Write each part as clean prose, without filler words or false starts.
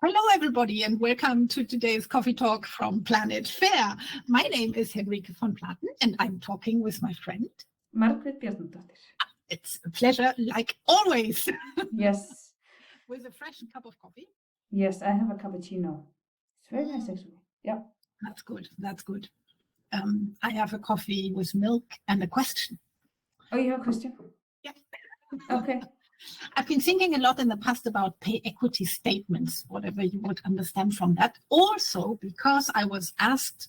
Hello, everybody, and welcome to today's coffee talk from Planet Fair. My name is Henrike von Platen, and I'm talking with my friend Margrét Bjarnadóttir. It's a pleasure, like always. Yes. With a fresh cup of coffee. Yes, I have a cappuccino. It's very nice, actually. Yeah. That's good. That's good. I have a coffee with milk and a question. Oh, you have a question? Yeah. Okay. I've been thinking a lot in the past about pay equity statements, whatever you would understand from that. Also, because I was asked,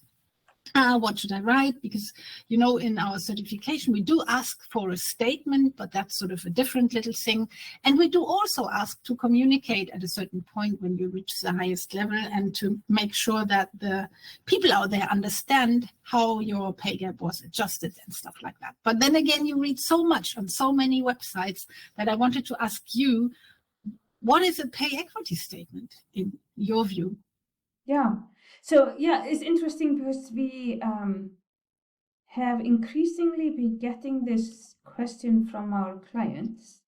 what should I write? Because, you know, in our certification, we do ask for a statement, but that's sort of a different little thing. And we do also ask to communicate at a certain point when you reach the highest level and to make sure that the people out there understand how your pay gap was adjusted and stuff like that. But then again, you read so much on so many websites that I wanted to ask you, what is a pay equity statement in your view? Yeah. So, yeah, it's interesting because we have increasingly been getting this question from our clients,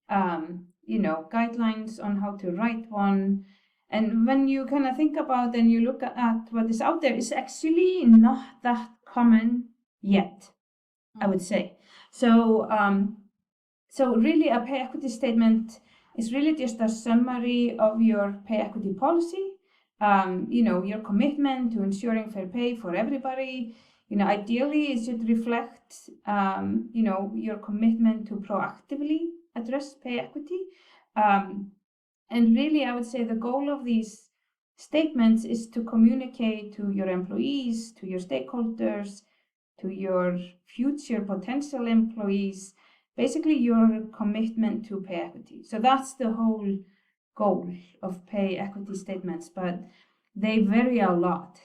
you know, guidelines on how to write one. And when you kind of think about and you look at what is out there, it's actually not that common yet, I would say. So, so really a pay equity statement is really just a summary of your pay equity policy. You know, your commitment to ensuring fair pay for everybody. You know, ideally it should reflect, you know, your commitment to proactively address pay equity. And really, I would say the goal of these statements is to communicate to your employees, to your stakeholders, to your future potential employees, basically your commitment to pay equity. So that's the whole goal of pay equity statements, but they vary a lot.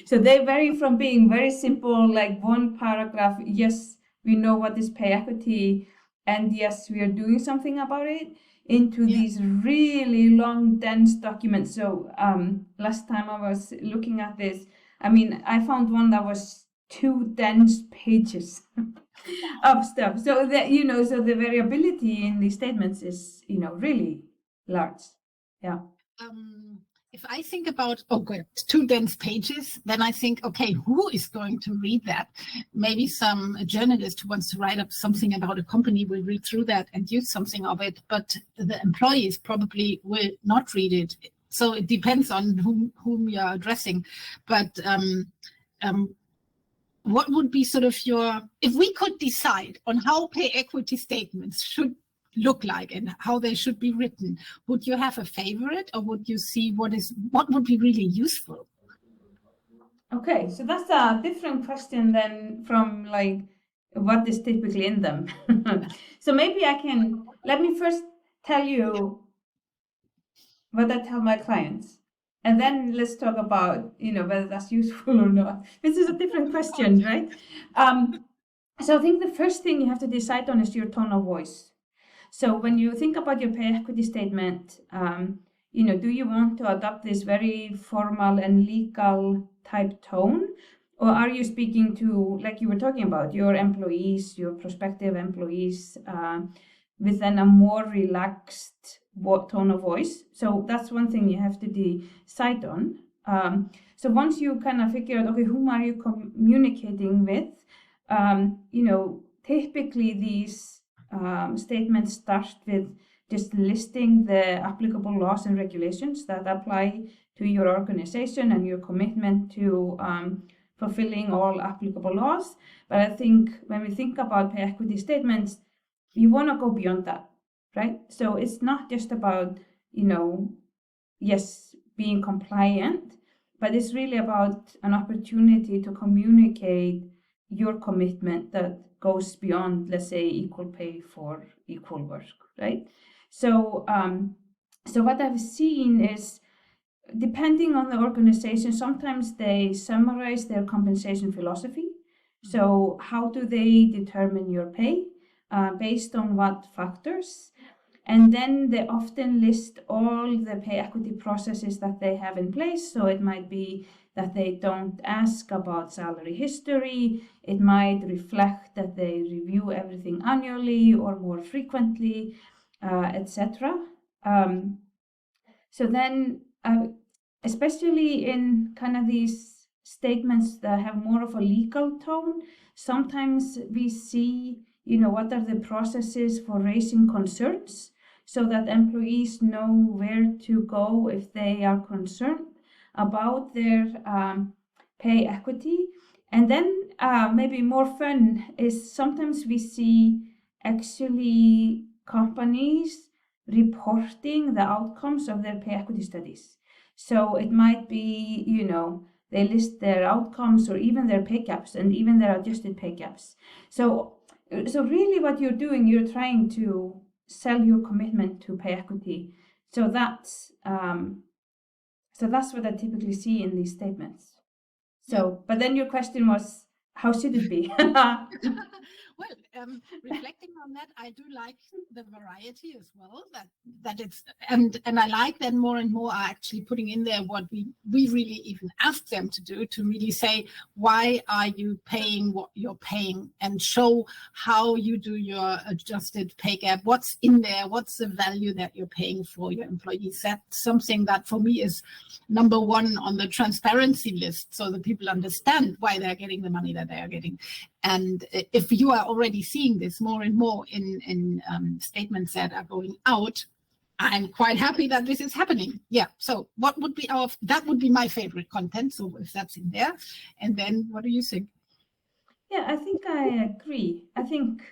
So they vary from being very simple, like one paragraph, yes, we know what is pay equity, and yes, we are doing something about it, into these really long, dense documents. So last time I was looking at this, I mean, I found one that was 2 dense pages of stuff. So that, you know, so the variability in these statements is, you know, really large. Yeah. If I think about, oh, good, 2 dense pages, then I think, okay, who is going to read that? Maybe some journalist who wants to write up something about a company will read through that and use something of it, but the employees probably will not read it. So it depends on whom you're addressing. But what would be sort of if we could decide on how pay equity statements should look like and how they should be written, would you have a favorite, or would you see what would be really useful? Okay, so that's a different question than from like what is typically in them. So maybe let me first tell you what I tell my clients, and then let's talk about, you know, whether that's useful or not. This is a different question, right? So I think the first thing you have to decide on is your tone of voice. So when you think about your pay equity statement, you know, do you want to adopt this very formal and legal type tone? Or are you speaking to, like you were talking about, your employees, your prospective employees, within a more relaxed tone of voice? So that's one thing you have to decide on. So once you kind of figure out, okay, whom are you communicating with? You know, typically these statements start with just listing the applicable laws and regulations that apply to your organization and your commitment to fulfilling all applicable laws. But I think when we think about pay equity statements, you want to go beyond that, right? So it's not just about, you know, yes, being compliant, but it's really about an opportunity to communicate your commitment that goes beyond, let's say, equal pay for equal work, right? So, so what I've seen is, depending on the organization, sometimes they summarize their compensation philosophy. So how do they determine your pay? Based on what factors? And then they often list all the pay equity processes that they have in place. So it might be that they don't ask about salary history. It might reflect that they review everything annually or more frequently, etc. So then especially in kind of these statements that have more of a legal tone, sometimes we see, what are the processes for raising concerns so that employees know where to go if they are concerned about their pay equity. And then maybe more fun is sometimes we see actually companies reporting the outcomes of their pay equity studies. So it might be, they list their outcomes or even their pay gaps and even their adjusted pay gaps. So really what you're doing, you're trying to sell your commitment to pay equity. So that's what I typically see in these statements. So, but then your question was, how should it be? Well, reflecting on that, I do like the variety as well. That it's and I like that more and more are actually putting in there what we really even ask them to do, to really say, why are you paying what you're paying, and show how you do your adjusted pay gap, what's in there, what's the value that you're paying for your employees. That's something that for me is number one on the transparency list, so that people understand why they're getting the money that they are getting. And if you are already seeing this more and more in statements that are going out, I'm quite happy that this is happening. Yeah. So what would be that would be my favorite content. So if that's in there, and then what do you think? Yeah, I think I agree. I think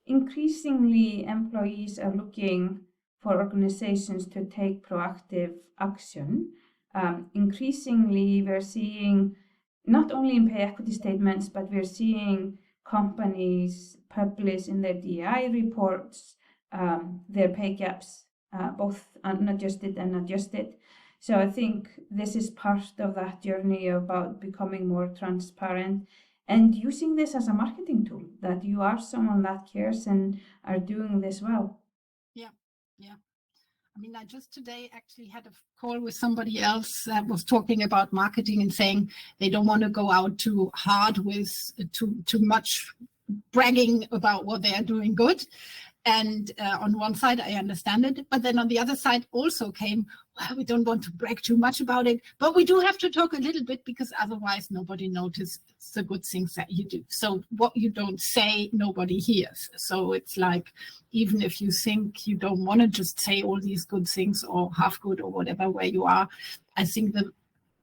increasingly employees are looking for organizations to take proactive action. Increasingly, we're seeing not only in pay equity statements, but we're seeing companies publish in their DEI reports their pay gaps, both unadjusted and adjusted. So I think this is part of that journey about becoming more transparent and using this as a marketing tool, that you are someone that cares and are doing this well. Yeah. I mean, I just today actually had a call with somebody else that was talking about marketing and saying they don't want to go out too hard with too much bragging about what they are doing good. And on one side, I understand it. But then on the other side also came, well, we don't want to brag too much about it, but we do have to talk a little bit, because otherwise nobody notices the good things that you do. So what you don't say, nobody hears. So it's like, even if you think you don't want to just say all these good things or half good or whatever where you are, I think the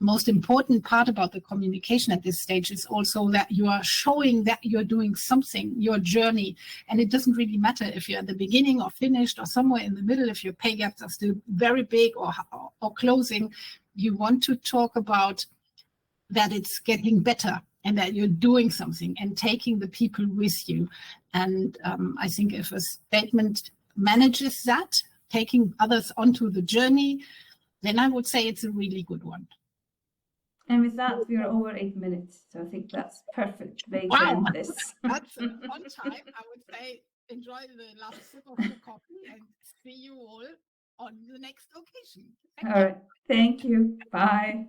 most important part about the communication at this stage is also that you are showing that you're doing something, your journey. And it doesn't really matter if you're at the beginning or finished or somewhere in the middle, if your pay gaps are still very big or closing. You want to talk about that it's getting better and that you're doing something and taking the people with you. And I think if a statement manages that, taking others onto the journey, then I would say it's a really good one. And with that, we are over 8 minutes. So I think that's perfect way to end this. That's on time. I would say enjoy the last sip of your coffee and see you all on the next occasion. All right. Thank you. Bye.